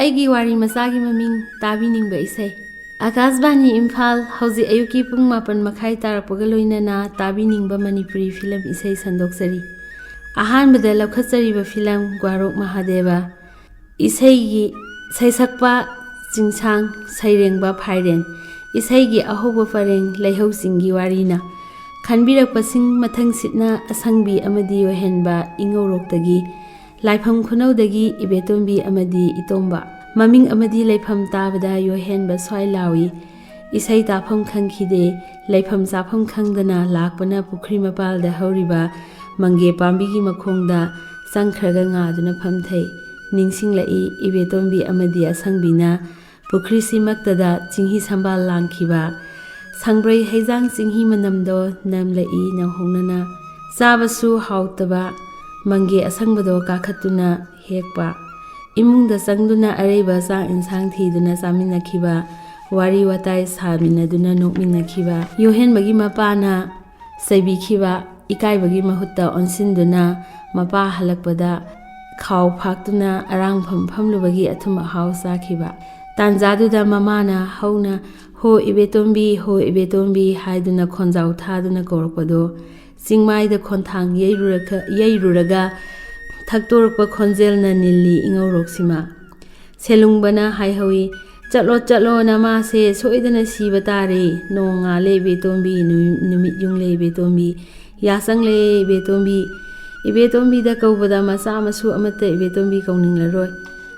ꯑꯩꯒꯤ ꯋꯥꯔꯤ ꯃꯆꯥꯒꯤ ꯃꯃꯤꯡ ꯇꯥꯕꯤꯅꯤꯡꯕ ꯏꯁꯩ ꯑꯀꯥꯁꯕꯥꯅꯤ ꯏꯝꯐꯥꯜ ꯍꯧꯖꯤꯛ ꯑꯌꯨꯛꯀꯤ ꯄꯨꯡ 7:30 ꯇꯥꯔꯛꯄꯒ ꯂꯣꯏꯅꯅ ꯇꯥꯕꯤꯅꯤꯡꯕ ꯃꯅꯤꯄꯨꯔꯤ ꯐꯤꯂꯝ ꯏꯁꯩ ꯁꯟꯗꯣꯛꯆꯔꯤ ꯑꯍꯥꯟꯕꯗ ꯂꯧꯈꯠꯆꯔꯤꯕ ꯐꯤꯂꯝ ꯒ꯭ꯋꯥꯔꯣꯛ ꯃꯍꯥꯗꯦꯕ ꯏꯁꯩꯒꯤ ꯁꯩꯁꯛꯄ ꯆꯤꯡꯁꯥꯡ ꯁꯩꯔꯦꯡꯕ ꯐꯥꯏꯔꯦꯟ ꯏꯁꯩꯒꯤ ꯑꯍꯧꯕ ꯄꯔꯦꯡ ꯂꯩꯍꯧꯁꯤꯡꯒꯤ ꯋꯥꯔꯤꯅ ꯈꯟꯕꯤꯔꯛꯄꯁꯤꯡ ꯃꯊꯪꯁꯤꯠꯅ ꯑꯁꯪꯕꯤ ꯑꯃꯗꯤ ꯑꯣꯏꯍꯟꯕ ꯏꯉꯧꯔꯣꯛꯇꯒꯤ ꯂꯥꯏꯐꯝ ꯈꯨꯅꯧꯗꯒꯤ ꯏꯕꯦꯇꯣꯝꯕꯤ ꯑꯃꯗꯤ ꯏꯇꯣꯝꯕ ꯃꯃꯤꯡ ꯑꯃꯗꯤ ꯂꯩꯐꯝ ꯇꯥꯕꯗ ꯌꯣꯏꯍꯦꯟꯕ ꯁ꯭ꯋꯥꯏ ꯂꯥꯎꯏ ꯏꯁꯩ ꯇꯥꯐꯝ ꯈꯪꯈꯤꯗꯦ ꯂꯩꯐꯝ ꯆꯥꯐꯝ ꯈꯪꯗꯅ ꯂꯥꯛꯄꯅ ꯄꯨꯈ꯭ꯔꯤ ꯃꯄꯥꯜꯗ ꯍꯧꯔꯤꯕ ꯃꯪꯒꯦ ꯄꯥꯝꯕꯤꯒꯤ ꯃꯈꯣꯡꯗ ꯆꯪꯈ꯭ꯔꯒ ꯉꯥꯗꯨꯅ ꯐꯝꯊꯩ ꯅꯤꯡꯁꯤꯡꯂꯛꯏ ꯏꯕꯦꯇꯣꯝꯕꯤ ꯑꯃꯗꯤ ꯑꯁꯪꯕꯤꯅ ꯄꯨꯈ꯭ꯔꯤꯁꯤꯃꯛꯇꯗ ꯆꯤꯡꯍꯤ ꯁꯝꯕꯥꯜ ꯂꯥꯡꯈꯤꯕ ꯁꯪꯕ꯭ꯔꯩ ꯍꯩꯖꯥꯡ ꯆꯤꯡꯍꯤ ꯃꯅꯝꯗꯣ ꯅꯝꯂꯛꯏ ꯅꯧꯍꯧꯅꯅ ꯆꯥꯕꯁꯨ ꯍꯥꯎꯇꯕ ꯃꯪꯒꯦ ꯑꯁꯪꯕꯗꯣ ꯀꯥꯈꯠꯇꯨꯅ ꯍꯦꯛꯄ ꯏꯃꯨꯡꯗ ꯆꯪꯗꯨꯅ ꯑꯔꯩꯕ ꯆꯥꯛ ꯏꯟꯁꯥꯡ ꯊꯤꯗꯨꯅ ꯆꯥꯃꯤꯟꯅꯈꯤꯕ ꯋꯥꯔꯤ ꯋꯥꯇꯥꯏ ꯁꯥꯃꯤꯟꯅꯗꯨꯅ ꯅꯣꯛꯃꯤꯟꯅꯈꯤꯕ ꯌꯣꯍꯦꯟꯕꯒꯤ ꯃꯄꯥꯅ ꯆꯩꯕꯤꯈꯤꯕ ꯏꯀꯥꯏꯕꯒꯤ ꯃꯍꯨꯠꯇ ꯑꯣꯟꯁꯤꯟꯗꯨꯅ ꯃꯄꯥ ꯍꯜꯂꯛꯄꯗ ꯈꯥꯎ ꯐꯥꯛꯇꯨꯅ ꯑꯔꯥꯡꯐꯝ ꯐꯝꯂꯨꯕꯒꯤ ꯑꯊꯨꯝ ꯑꯍꯥꯎ ꯆꯥꯈꯤꯕ ꯇꯥꯟꯖꯥꯗꯨꯗ ꯃꯃꯥꯅ ꯍꯧꯅ ꯍꯣ ꯏꯕꯦꯇꯣꯝꯕꯤ ꯍꯥꯏꯗꯨꯅ ꯈꯣꯟꯖꯥꯎ ꯊꯥꯗꯨꯅ ꯀꯧꯔꯛꯄꯗꯣ ꯆꯤꯡꯃꯥꯏꯗ ꯈꯣꯟꯊꯥꯡ ꯌꯩꯔꯨꯔꯒ ꯊꯛꯇꯣꯔꯛꯄ ꯈꯣꯟꯖꯦꯜꯅ ꯅꯤꯜꯂꯤ ꯏꯉꯧꯔꯣꯛꯁꯤꯃ ꯁꯦꯂꯨꯡꯕꯅ ꯍꯥꯏꯍꯧꯏ ꯆꯠꯂꯣ ꯅꯃꯥꯁꯦ ꯁꯣꯏꯗꯅ ꯁꯤꯕ ꯇꯥꯔꯦ ꯅꯣꯡ ꯉꯥꯜꯂꯦ ꯏꯕꯦꯇꯣꯝꯕꯤ ꯅꯨꯃꯤꯠ ꯌꯨꯡꯂꯦ ꯏꯕꯦꯇꯣꯝꯕꯤ ꯌꯥꯆꯪꯂꯦ ꯏꯕꯦꯇꯣꯝꯕꯤꯗ ꯀꯧꯕꯗ ꯃꯆꯥ ꯃꯁꯨ ꯑꯃꯠꯇ ꯏꯕꯦꯇꯣꯝꯕꯤ ꯀꯧꯅꯤꯡꯂꯔꯣꯏ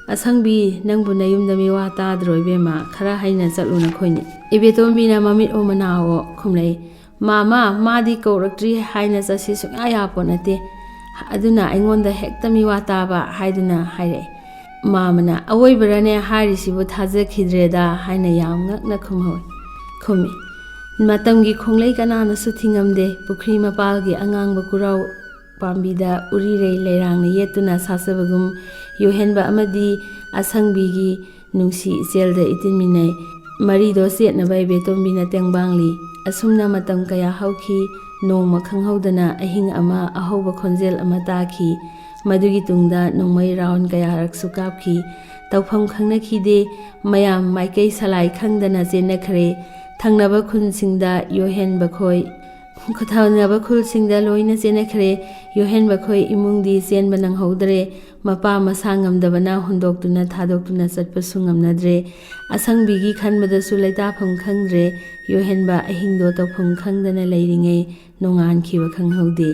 ꯑꯁꯪꯕꯤ ꯅꯪꯕꯨ ꯅꯌꯨꯝꯗ ꯃꯤꯋꯥ ꯇꯥꯗ꯭ꯔꯣ ꯏꯕꯦꯝꯃ ꯈꯔ ꯍꯩꯅ ꯆꯠꯂꯨ ꯅꯈꯣꯏꯅꯤ ꯏꯕꯦꯇꯣꯝꯕꯤꯅ ꯃꯃꯤꯠ ꯑꯣ ꯃꯅꯥꯑꯣ ꯈꯨꯝꯂꯛꯏ ꯃꯥꯃꯥ ꯃꯥꯗꯤ ꯀꯧꯔꯛꯇ꯭ꯔꯤ ꯍꯥꯏꯅ ꯆꯠꯁꯤ ꯁꯨꯡꯌꯥ ꯌꯥꯄꯣꯠ ꯅꯠꯇꯦ ꯑꯗꯨꯅ ꯑꯩꯉꯣꯟꯗ ꯍꯦꯛꯇ ꯃꯤꯋꯥ ꯇꯥꯕ ꯍꯥꯏꯗꯨꯅ ꯍꯥꯏꯔꯛꯑꯦ ꯃꯥꯃꯅ ꯑꯋꯣꯏꯕꯔꯅꯦ ꯍꯥꯏꯔꯤꯁꯤꯕꯨ ꯊꯥꯖꯈꯤꯗ꯭ꯔꯦꯗ ꯍꯥꯏꯅ ꯌꯥꯝ ꯉꯛꯅ ꯈꯨꯝꯃꯤ ꯃꯇꯝꯒꯤ ꯈꯣꯡꯂꯩ ꯀꯅꯥꯅꯁꯨ ꯊꯤꯡꯉꯝꯗꯦ ꯄꯨꯈ꯭ꯔꯤ ꯃꯄꯥꯜꯒꯤ ꯑꯉꯥꯡꯕ ꯀꯨꯔꯥꯎ ꯄꯥꯝꯕꯤꯗ ꯎꯔꯤꯔꯩ ꯂꯩꯔꯥꯡꯅ ꯌꯦꯠꯇꯨꯅ ꯁꯥꯆꯕꯒꯨꯝ ꯌꯣꯍꯦꯟꯕ ꯑꯃꯗꯤ ꯑꯁꯪꯕꯤꯒꯤ ꯅꯨꯡꯁꯤ ꯏꯆꯦꯜꯗ ꯏꯇꯤꯟꯃꯤꯟꯅꯩ ꯃꯔꯤꯗꯣ ꯆꯦꯠꯅꯕ ꯏꯕꯦꯇꯣꯝꯕꯤꯅ ꯇꯦꯡꯕꯥꯡꯂꯤ ꯑꯁꯨꯝꯅ ꯃꯇꯝ ꯀꯌꯥ ꯍꯧꯈꯤ ꯅꯣꯡꯃ ꯈꯪꯍꯧꯗꯅ ꯑꯍꯤꯡ ꯑꯃ ꯑꯍꯧꯕ ꯈꯣꯟꯖꯦꯜ ꯑꯃ ꯇꯥꯈꯤ ꯃꯗꯨꯒꯤ ꯇꯨꯡꯗ ꯅꯣꯡꯃꯩ ꯔꯥꯎꯟ ꯀꯌꯥꯔꯛꯁꯨ ꯀꯥꯞꯈꯤ ꯇꯧꯐꯝ ꯈꯪꯅꯈꯤꯗꯦ ꯃꯌꯥꯝ ꯃꯥꯏꯀꯩ ꯁꯂꯥꯏ ꯈꯪꯗꯅ ꯆꯦꯟꯅꯈ꯭ꯔꯦ ꯊꯪꯅꯕ ꯈꯨꯜꯁꯤꯡꯗ ꯂꯣꯏꯅ ꯆꯦꯟꯅꯈ꯭ꯔꯦ ꯌꯣꯍꯦꯟꯕ ꯈꯣꯏ ꯏꯃꯨꯡꯗꯤ ꯆꯦꯟꯕ ꯅꯪꯍꯧꯗ꯭ꯔꯦ ꯃꯄꯥ ꯃꯁꯥ ꯉꯝꯗꯕꯅ ꯍꯨꯟꯗꯣꯛꯇꯨꯅ ꯊꯥꯗꯣꯛꯇꯨꯅ ꯆꯠꯄꯁꯨ ꯉꯝꯅꯗ꯭ರೆ ꯑꯁꯪꯕꯤꯒꯤ ꯈꯟꯕꯗꯁꯨ ꯂꯩꯇꯥꯐꯝ ꯈꯪꯗ꯭ꯔꯦ ꯌꯣꯍꯦꯟꯕ ꯑꯍꯤꯡꯗꯣ ꯇꯧꯐꯝ ꯈꯪꯗꯅ ꯂꯩꯔꯤꯉꯩ ꯅꯣꯡꯉꯥꯟꯈꯤꯕ ꯈꯪꯍꯧꯗꯦ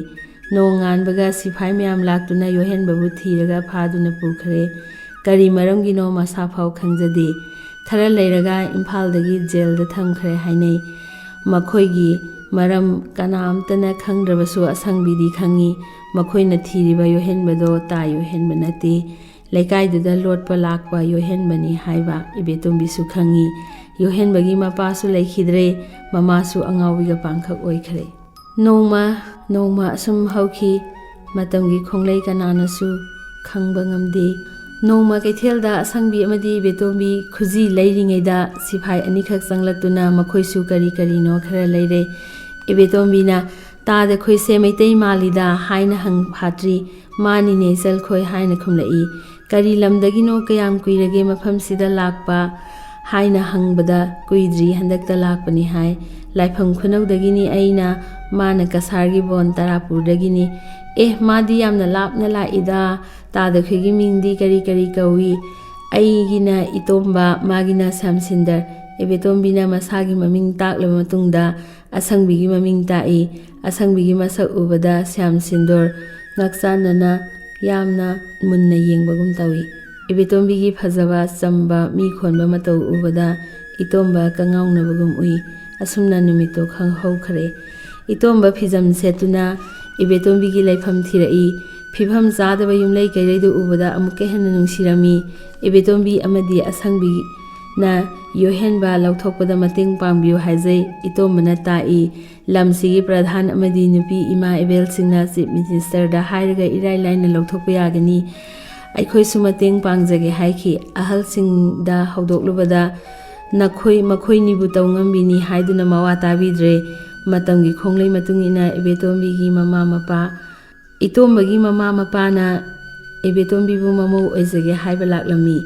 ꯅꯣꯡ ꯉꯥꯟꯕꯒ ꯁꯤꯐꯥꯏ ꯃꯌꯥꯝ ꯂꯥꯛꯇꯨꯅ ꯌꯣꯍꯦꯟꯕꯕꯨ ꯊꯤꯔꯒ ꯐꯥꯗꯨꯅ ꯄꯨꯈ꯭ꯔꯦ ꯀꯔꯤ ꯃꯔꯝꯒꯤꯅೋ ꯃꯁꯥ ꯐꯥꯎ ꯈꯪꯖꯗꯦ ꯈꯔ ꯂꯩꯔꯒ ꯏꯝꯐꯥꯜꯗꯒꯤ ꯖꯦꯜꯗ ꯊꯝꯈ꯭ꯔꯦ ꯍꯥꯏꯅꯩ ꯃꯈꯣꯏꯒꯤ ꯃꯔꯝ ꯀꯅꯥꯝꯇꯅ ꯈꯪꯗ꯭ꯔꯕꯁꯨ ꯑꯁꯪꯕꯤꯗꯤ ꯈꯪꯉꯤ ꯃꯈꯣꯏꯅ ꯊꯤꯔꯤꯕ ꯌꯣꯍꯦꯟꯕꯗꯣ ꯇꯥ ꯌꯣꯍꯦꯟꯕ ꯅꯠꯇꯦ ꯂꯩꯀꯥꯏꯗꯨꯗ ꯂꯣꯠꯄ ꯂꯥꯛꯄ ꯌꯣꯍꯦꯟꯕꯅꯤ ꯍꯥꯏꯕ ꯏꯕꯦꯇꯣꯝꯕꯤꯁꯨ ꯈꯪꯉꯤ ꯌꯣꯍꯦꯟꯕꯒꯤ ꯃꯄꯥꯁꯨ ꯂꯩꯈꯤꯗ꯭ꯔꯦ ꯃꯃꯥꯁꯨ ꯑꯉꯥꯎꯕꯤꯒ ꯄꯥꯡꯈꯛ ꯑꯣꯏꯈ꯭ꯔꯦ ꯅꯣꯡꯃ ꯑꯁꯨꯝ ꯍꯧꯈꯤ ꯃꯇꯝꯒꯤ ꯈꯣꯡꯂꯩ ꯀꯅꯥꯅꯁꯨ ꯈꯪꯕ ꯉꯝꯗꯦ ꯅꯣꯡꯃ ꯀꯩꯊꯦꯜꯗ ꯑꯁꯪꯕꯤ ꯑꯃꯗꯤ ꯏꯕꯦꯇꯣꯝꯕꯤ ꯈꯨꯖꯤ ꯂꯩꯔꯤꯉꯩꯗ ꯁꯤꯐꯥꯏ ꯑꯅꯤꯈꯛ ꯆꯪꯂꯛꯇꯨꯅ ꯃꯈꯣꯏꯁꯨ ꯀꯔꯤꯅꯣ ꯈꯔ ꯂꯩꯔꯦ ꯏꯕꯦꯇꯣꯝꯕꯤꯅ ꯇꯥꯗ ꯈꯣꯏꯁꯦ ꯃꯩꯇꯩ ꯃꯥꯜꯂꯤꯗ ꯍꯥꯏꯅ ꯐꯥꯇ꯭ꯔꯤ ꯃꯥꯅꯤꯅꯦ ꯆꯜꯈꯣꯏ ꯍꯥꯏꯅ ꯈꯨꯝꯂꯛꯏ ꯀꯔꯤ ꯂꯝꯗꯒꯤꯅꯣ ꯀꯌꯥꯝ ꯀꯨꯏꯔꯒꯦ ꯃꯐꯝꯁꯤꯗ ꯂꯥꯛꯄ ꯍꯥꯏꯅ ꯍꯪꯕꯗ ꯀꯨꯏꯗ꯭ꯔꯤ ꯍꯟꯗꯛꯇ ꯂꯥꯛꯄꯅꯤ ꯍꯥꯏ ꯂꯥꯏꯐꯝ ꯈꯨꯅꯧꯗꯒꯤꯅꯤ ꯃꯥꯅ ꯀꯁꯥꯔꯒꯤ ꯕꯣꯟ ꯇꯔꯥꯄꯨꯔꯗꯒꯤꯅꯤ ꯃꯥꯗꯤ ꯌꯥꯝꯅ ꯂꯥꯞꯅ ꯂꯥꯛꯏꯗ ꯇꯥꯗꯈꯣꯏꯒꯤ ꯃꯤꯡꯗꯤ ꯀꯔꯤ ꯀꯧꯏ ꯑꯩꯒꯤꯅ ꯏꯇꯣꯝꯕ ꯃꯥꯒꯤꯅ ꯁ꯭ꯌꯥꯝꯁꯤꯟꯗꯔ ꯏꯕꯦꯇꯣꯝꯕꯤꯅ ꯃꯁꯥꯒꯤ ꯃꯃꯤꯡ ꯇꯥꯛꯂꯕ ꯃꯇꯨꯡꯗ ꯑꯁꯪꯕꯤꯒꯤ ꯃꯃꯤꯡ ꯇꯥꯛꯏ ꯑꯁꯪꯕꯤꯒꯤ ꯃꯁꯛ ꯎꯕꯗ ꯁ꯭ꯌꯥꯝꯁꯤꯟꯗꯔ ꯉꯛꯆꯥꯟꯅꯅ ꯌꯥꯝꯅ ꯃꯨꯟꯅ ꯌꯦꯡꯕꯒꯨꯝ ꯇꯧꯏ ꯏꯕꯦꯇꯣꯝꯕꯤꯒꯤ ꯐꯖꯕ ꯆꯝꯕ ꯃꯤ ꯈꯣꯟꯕ ꯃꯇꯧ ꯎꯕꯗ ꯏꯇꯣꯝꯕ ꯀꯉꯥꯎꯅꯕꯒꯨꯝ ꯎꯏ ꯑꯁꯨꯝꯅ ꯅꯨꯃꯤꯠꯇꯣ ꯈꯪꯍꯧꯈ꯭ꯔꯦ ꯏꯇꯣꯝꯕ ꯐꯤꯖꯝ ꯁꯦꯠꯇꯨꯅ ꯏꯕꯦꯇꯣꯝꯕꯤꯒꯤ ꯂꯩꯐꯝ ꯊꯤꯔꯛꯏ ꯐꯤꯚꯝ ꯆꯥꯗꯕ ꯌꯨꯝꯂꯩ ꯀꯩꯔꯩꯗꯨ ꯎꯕꯗ ꯑꯃꯨꯛꯀ ꯍꯦꯟꯅ ꯅꯨꯡꯁꯤꯔꯝꯃꯤ ꯏꯕꯦꯇꯣꯝꯕꯤ ꯑꯃꯗꯤ ꯑꯁꯪꯕꯤꯅ ꯌꯣꯍꯦꯟꯕ ꯂꯧꯊꯣꯛꯄꯗ ꯃꯇꯦꯡ ꯄꯥꯡꯕꯤꯌꯨ ꯍꯥꯏꯖꯩ ꯏꯇꯣꯝꯕꯅ ꯇꯥꯛꯏ ꯂꯝꯁꯤꯒꯤ ꯄ꯭ꯔꯙꯥꯟ ꯑꯃꯗꯤ ꯅꯨꯄꯤ ꯏꯃꯥ ꯏꯕꯦꯜꯁꯤꯡꯅ ꯆꯤꯞ ꯃꯤꯅꯤꯁꯇꯔꯗ ꯍꯥꯏꯔꯒ ꯏꯔꯥꯏ ꯂꯥꯏꯅ ꯂꯧꯊꯣꯛꯄ ꯌꯥꯒꯅꯤ ꯑꯩꯈꯣꯏꯁꯨ ꯃꯇꯦꯡ ꯄꯥꯡꯖꯒꯦ ꯍꯥꯏꯈꯤ ꯑꯍꯜꯁꯤꯡꯗ ꯍꯧꯗꯣꯛꯂꯨꯕꯗ ꯃꯈꯣꯏꯅꯤꯕꯨ ꯇꯧ ꯉꯝꯕꯤꯅꯤ ꯍꯥꯏꯗꯨꯅ ꯃꯋꯥ ꯇꯥꯕꯤꯗ꯭ꯔꯦ ꯃꯇꯝꯒꯤ ꯈꯣꯡꯂꯩ ꯃꯇꯨꯡꯏꯟꯅ ꯏꯇꯣꯝꯕꯒꯤ ꯃꯃꯥ ꯃꯄꯥꯅ ꯏꯕꯦꯇꯣꯝꯕꯤꯕꯨ ꯃꯃꯧ ꯑꯣꯏꯖꯒꯦ ꯍꯥꯏꯕ ꯂꯥꯛꯂꯝꯃꯤ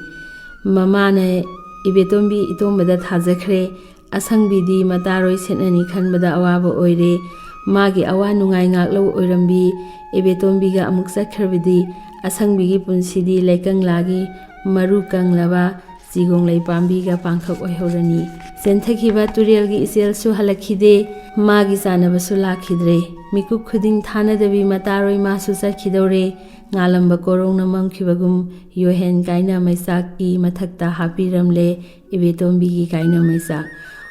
Mamana Ibetombi itombada thajakre, asangbidi mataroi setnani khanbada awaba oire, magi awa nungai ngaklo oirambi, Ibetombiga amuk sakhrabidi, asangbigi punsidi laikanglagi, maru kanglaba, Zigong lay pambiga pangkhak oihorani. Senthakiba turialgi iselsu halakhide, magi sanabasu lakhidre, mikuk khuding thanadabi mataroi masu sakhidore, ngalamba korong namam khibagum, Yohen kaina maisak ki mathakta hapiramle, Ibetombi kaina maisak.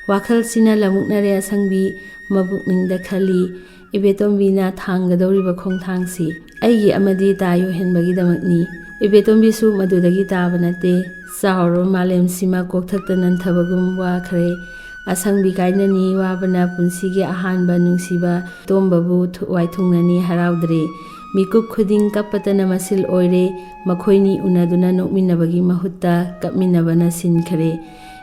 Wakhal sina lamuknare asangbi, mabukningda khali, Ibetombi na thangadoriba khongthangsi, aigi amadi ta Yohen bagidamakni. Ibetombi su madudagi tabanate, Sahoro malem sima kokthakta nanthabagum wakhre, asangbi kainani wabana punsigi ahanba nungsiba, tombabu waithungnani haraudre, mikuk khuding kapatana masil oire, makhoini unaduna nokminabagi mahutta kapminabana sinkhare.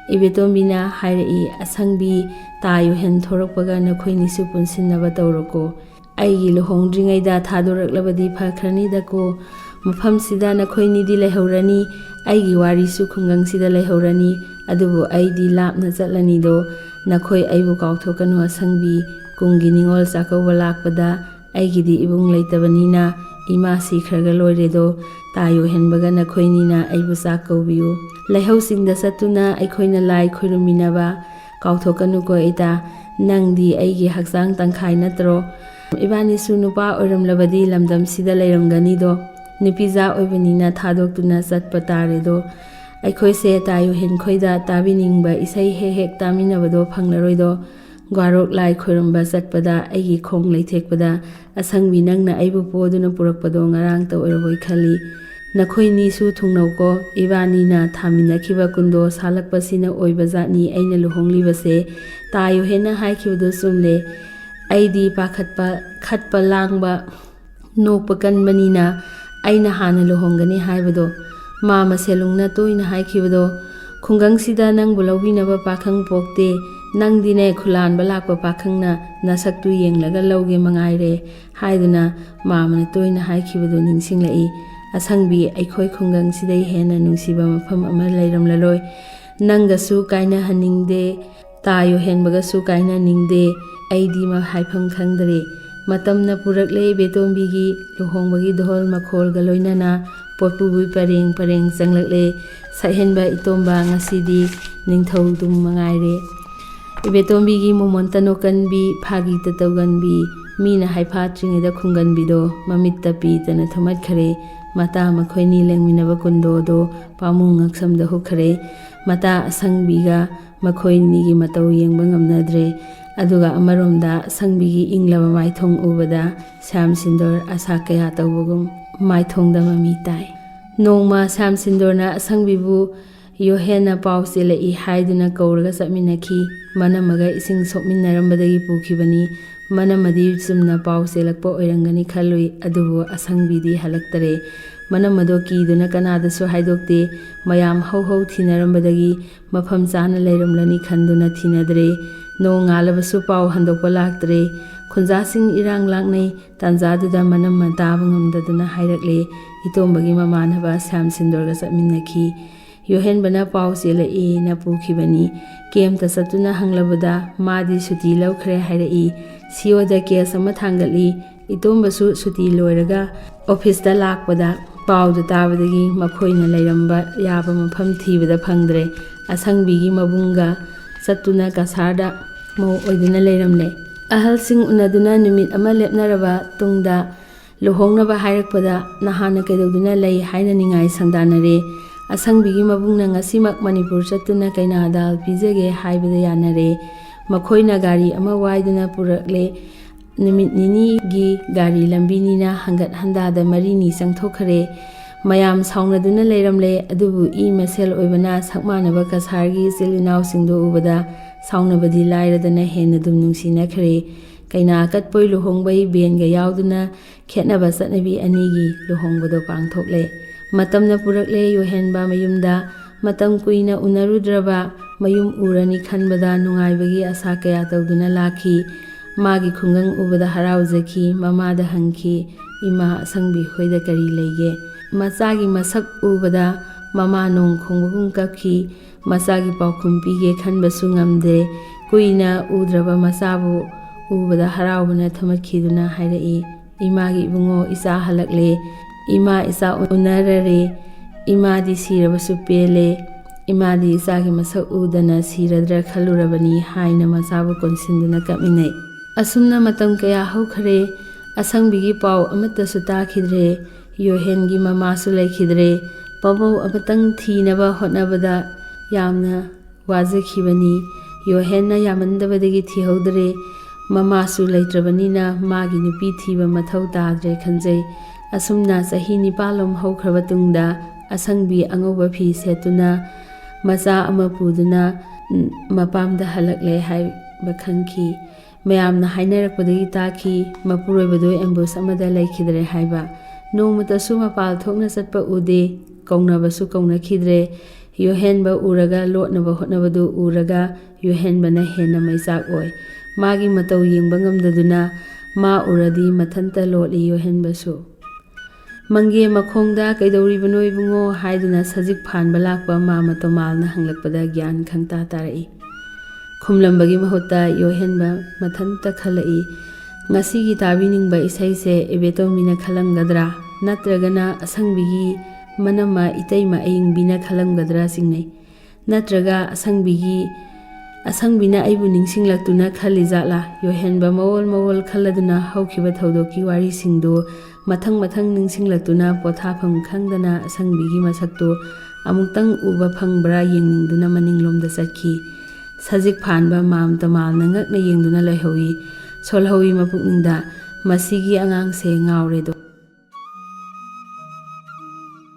Ibetombina hairai asangbi ta Yohen thorakpaga nakhoini su punsinnaba tawroko. Aigi luhongdringaida thadoraklabadi phakranidako, mafamsida nakhoinidi lehaurani, aigi warisu khungangsida lehaurani, adubu aidi lapna chatlanido, nakhoi aibu kauthokanu asangbi, kungi ningol chakauba lakpada, aigidi ibung leitabanina, ima sikhraga loiredo, ta Yohenbaga nakhoinina aibu chakaubiu. Lehausingda satuna aikhoina lai khoiruminaba, kauthokanu ko ita, nangdi aigi hakchang tangkhai natro, ibanisu nupa oiramlabadi lamdamsida leiramganido, Nipija oibanina thadoktuna chatpa taredo, aikhoise ta Yohen khoida tabiningba isai hek taminabado phanglaroido, Gwarok lai khoiramba chatpada aigi khong leithekpada, asangbi nangna aibu poduna purakpado ngarang ta oiraboi khali, nakhoini su thungnauko, ibanina thaminakhiba kundo salakpasina oibajatni aina luhonglibase, ta Yohena haikhibudo sumle, aidi pakhatpa khatpa langba, nokpa kanbanina, aina hana luhongani haibado, ma maselungna toina haikhibado, khungangsida nangbu lawbinaba pakhang pokte, nangdine khulanba lakpa pakhangna nasaktu yenglaga lawge mangaire, haiduna mamana toina haikhibado ningsinglai, asangbi aikhoi khungangsida hena nungsiba mafam ama leiramlaloi, nangasu kaina haningde, ta Yohenbagasu kaina ningde, aidi ma haifam khangdare, matamna purakle Ibetombigi luhongbagi dhol makhol galoinana potpubui pareng pareng changlakle sahenba itomba ngasidi ningthau dum mangaire. Ibetombigi momontano kanbi phagi tatauganbi mina haifa tringida khunganbido mamitta pitana thomatkhare, mata makhoini lengminaba kundodo pamung ngaksamda hukhare, mata asangbiga makhoinigi matau yengba ngamnadre, aduga amaromda sangbigi inglaba maithong ubada Sam Sindor asa kaya tawbagum maithongda mami tai. Nongma Sam Sindorna asangbibu Yohena pau selai haiduna kauraga satminakhi, manamaga ising sokminarambadagi pukhibani, manamadi sumna pau selakpa oirangani khalui, adubu asangbidi halaktare, manamado kiduna kanadasu haidokte, mayam hau thinarambadagi mafam chana leiramlani khanduna thinadre, no ngalabasu pau handokpa laktre, khunjasing irang laknai, tanjaduda manama taba ngamdaduna hairakle, itombagi mamanaba Sam Sindorga satminakhi, Yohenbana pau selai na pukhibani, kemta satuna hanglabada madi suti laukhre hairai, siyoda kes ama thangatli, itombasu suti loiraga office da lakpada, pau da tabadagi makhoina leiramba yaba mafam thibada phangdre, asangbigi mabunga satuna kasarda mau oiduna leiramle. Ahalsing unaduna numit ama lepnaraba tungda luhongnaba hairakpada nahana kaidoduna lei haina ningai sangdanare, asangbigi mabungna ngasimak Manipur chatuna kaina dal pijage haibada yanare, makhoina gari ama waiduna purakle, numit nini gi gari lambinina hangat handada marini sangthokhare, mayam saunaduna leiramle, adubu I masel oibana sakmanaba kasargi silinau singdo ubada saunabadi lairadana hena dum nungsinakre, kaina katpoi luhongbai benga yauduna khetnaba satnabi anigi luhongbado pangthokle. Matamna purakle Yohenba mayumda, matam kuina unarudraba, mayum urani khanbada nungaibagi asa kaya tawduna lakhi, magi khungang ubada harauzaki, mamada hangki, ima asangbi hoida kari leige, machagi masak ubada ꯃꯃꯥ ꯅꯣꯡ ꯈꯣꯡꯕꯒꯨꯝ ꯀꯞꯈꯤ꯫ ꯃꯆꯥꯒꯤ ꯄꯥꯎꯈꯨꯝ ꯄꯤꯒꯦ ꯈꯟꯕꯁꯨ ꯉꯝꯗꯦ꯫ ꯀꯨꯏꯅ ꯎꯗ꯭ꯔꯕ ꯃꯆꯥꯕꯨ ꯎꯕꯗ ꯍꯔꯥꯎꯕꯅ ꯊꯨꯝꯍꯠꯈꯤꯗꯨꯅ ꯍꯥꯏꯔꯛꯏ, "ꯏꯃꯥꯒꯤ ꯏꯕꯨꯡꯉꯣ, ꯏꯆꯥ ꯍꯜꯂꯛꯂꯦ꯫ ꯏꯃꯥ ꯏꯆꯥ ꯎꯅꯔꯔꯦ꯫ ꯏꯃꯥꯗꯤ ꯁꯤꯔꯕꯁꯨ ꯄꯦꯜꯂꯦ꯫ ꯏꯃꯥꯗꯤ ꯏꯆꯥꯒꯤ ꯃꯁꯛ ꯎꯗꯅ ꯁꯤꯔꯗ꯭ꯔꯥ ꯈꯜꯂꯨꯔꯕꯅꯤ" ꯍꯥꯏꯅ ꯃꯆꯥꯕꯨ ꯀꯣꯟꯁꯤꯟꯗꯨꯅ ꯀꯞꯃꯤꯟꯅꯩ꯫ ꯑꯁꯨꯝꯅ ꯃꯇꯝ ꯀꯌꯥ ꯍꯧꯈꯔꯦ꯫ ꯑꯁꯪꯕꯤꯒꯤ ꯄꯥꯎ ꯑꯃꯠꯇꯁꯨ ꯇꯥꯈꯤꯗ꯭ꯔꯦ꯫ ꯌꯣꯍꯦꯟꯒꯤ ꯃꯃꯥꯁꯨ ꯂꯩꯈꯤꯗ꯭ꯔꯦ꯫ ꯄꯥꯎꯃꯧ ꯑꯃꯇꯪ ꯊꯤꯅꯕ ꯍꯣꯠꯅꯕꯗ ꯌꯥꯝꯅ ꯋꯥꯖꯈꯤꯕꯅꯤ꯫ ꯌꯣꯍꯦꯟꯅ ꯌꯥꯝꯃꯟꯗꯕꯗꯒꯤ ꯊꯤꯍꯧꯗ꯭ꯔꯦ꯫ ꯃꯃꯥꯁꯨ ꯂꯩꯇ꯭ꯔꯕꯅꯤꯅ ꯃꯥꯒꯤ ꯅꯨꯄꯤ ꯊꯤꯕ ꯃꯊꯧ ꯇꯥꯗ꯭ꯔꯦ ꯈꯟꯖꯩ꯫ ꯑꯁꯨꯝꯅ ꯆꯍꯤ 9 ꯍꯧꯈ꯭ꯔꯕ ꯇꯨꯡꯗ ꯑꯁꯪꯕꯤ ꯑꯉꯧꯕ ꯐꯤ ꯁꯦꯠꯇꯨꯅ ꯃꯆꯥ ꯑꯃ ꯄꯨꯗꯨꯅ ꯃꯄꯥꯝꯗ ꯍꯜꯂꯛꯂꯦ ꯍꯥꯏꯕ ꯈꯪꯈꯤ꯫ ꯃꯌꯥꯝꯅ ꯍꯥꯏꯅꯔꯛꯄꯗꯒꯤ ꯇꯥꯈꯤ ꯃꯄꯨꯔꯣꯏꯕꯗꯨ ꯑꯦꯝꯕꯨꯁ ꯑꯃꯗ ꯂꯩꯈꯤꯗ꯭ꯔꯦ ꯍꯥꯏꯕ꯫ ꯅꯣꯡꯃꯇꯁꯨ ꯃꯄꯥꯜ ꯊꯣꯛꯅ ꯆꯠꯄ ꯎꯗꯦ꯫ ꯀꯧꯅꯕꯁꯨ ꯀꯧꯅꯈꯤꯗ꯭ꯔꯦ꯫ ꯌꯣꯍꯦꯟꯕ ꯎꯔꯒ ꯂꯣꯠꯅꯕ ꯍꯣꯠꯅꯕꯗꯨ ꯎꯔꯒ ꯌꯣꯍꯦꯟꯕꯅ ꯍꯦꯟꯅ ꯃꯩꯆꯥꯛ ꯑꯣꯏ꯫ ꯃꯥꯒꯤ ꯃꯇꯧ ꯌꯦꯡꯕ ꯉꯝꯗꯗꯨꯅ ꯃꯥ ꯎꯔꯗꯤ ꯃꯊꯟꯇ ꯂꯣꯠꯂꯤ ꯌꯣꯍꯦꯟꯕꯁꯨ꯫ "ꯃꯪꯒꯦ ꯃꯈꯣꯡꯗ ꯀꯩꯗꯧꯔꯤꯕꯅꯣ ꯏꯕꯨꯡꯉꯣ?" ꯍꯥꯏꯗꯨꯅ ꯁꯖꯤꯛ ꯐꯥꯟꯕ ꯂꯥꯛꯄ ꯃꯥꯝꯃ ꯇꯣꯃꯥꯜꯅ ꯍꯪꯂꯛꯄꯗ ꯒ꯭ꯌꯥꯟ ꯈꯪꯇꯥ ꯇꯥꯔꯛꯏ꯫ ꯈꯨꯝꯂꯝꯕꯒꯤ ꯃꯍꯨꯠꯇ ꯌꯣꯍꯦꯟꯕ ꯃꯊꯟꯇ ꯈꯜꯂꯛꯏ, ꯉꯁꯤꯒꯤ ꯇꯥꯕꯤꯅꯤꯡꯕ ꯏꯁꯩꯁꯦ ꯏꯕꯦꯇꯣꯝꯕꯤꯅ ꯈꯜꯂꯝꯒꯗ꯭ꯔꯥ ꯅꯠꯇ꯭ꯔꯒꯅ ꯑꯁꯪꯕꯤꯒꯤ ꯃꯅꯝꯃ ꯏꯇꯩꯃ ꯑꯏꯪꯕꯤꯅ ꯈꯜꯂꯝꯒꯗ꯭ꯔꯥ ꯆꯤꯡꯅꯩ꯫ ꯅꯠꯇ꯭ꯔꯒ ꯑꯁꯪꯕꯤꯅ ꯑꯩꯕꯨ ꯅꯤꯡꯁꯤꯡꯂꯛꯇꯨꯅ ꯈꯜꯂꯤꯖꯥꯠꯂꯥ? ꯌꯣꯍꯦꯟꯕ ꯃꯋꯣꯜ ꯃꯋꯣꯜ ꯈꯜꯂꯗꯨꯅ ꯍꯧꯈꯤꯕ ꯊꯧꯗꯣꯛꯀꯤ ꯋꯥꯔꯤꯁꯤꯡꯗꯨ ꯃꯊꯪ ꯅꯤꯡꯁꯤꯡꯂꯛꯇꯨꯅ ꯄꯣꯊꯥꯐꯝ ꯈꯪꯗꯅ ꯑꯁꯪꯕꯤꯒꯤ ꯃꯁꯛꯇꯨ ꯑꯃꯨꯛꯇꯪ ꯎꯕ ꯐꯪꯕ꯭ꯔꯥ ꯌꯦꯡꯅꯤꯡꯗꯨꯅ ꯃꯅꯤꯡꯂꯣꯝꯗ ꯆꯠꯈꯤ꯫ ꯁꯖꯤꯛ ꯐꯥꯟꯕ ꯃꯥꯝ ꯇꯣꯃꯥꯜꯅ ꯉꯛꯅ ꯌꯦꯡꯗꯨꯅ ꯂꯩꯍꯧꯏ꯫ ꯁꯣꯜꯍꯧꯏ ꯃꯄꯨꯛꯅꯤꯡꯗ, "ꯃꯁꯤꯒꯤ ꯑꯉꯥꯡꯁꯦ ꯉꯥꯎꯔꯦꯗꯣ꯫